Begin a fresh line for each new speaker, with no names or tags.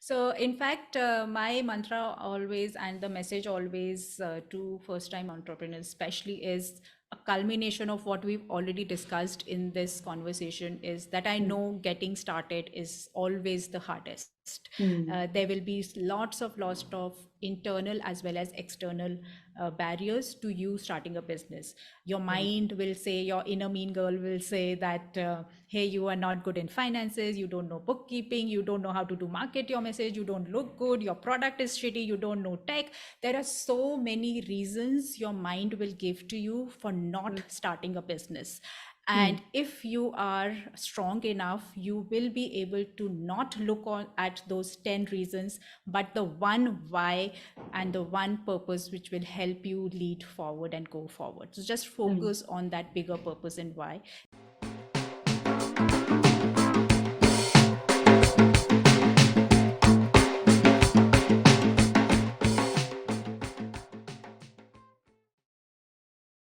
So, in fact, my mantra always and the message always to first time entrepreneurs, especially, is a culmination of what we've already discussed in this conversation is that I
Mm,
know getting started is always the hardest.
mm,
There will be lots of internal as well as external barriers to you starting a business. Your
right.
mind will say, your inner mean girl will say that, hey, you are not good in finances, you don't know bookkeeping, you don't know how to do market your message, you don't look good, your product is shitty, you don't know tech. There are so many reasons your mind will give to you for not
Mm,
starting a business.
mm,
And if you are strong enough, you will be able to not look at those 10 reasons, but the one why and the one purpose which will help you lead forward and go forward. So just
mm.
focus on that bigger purpose and why.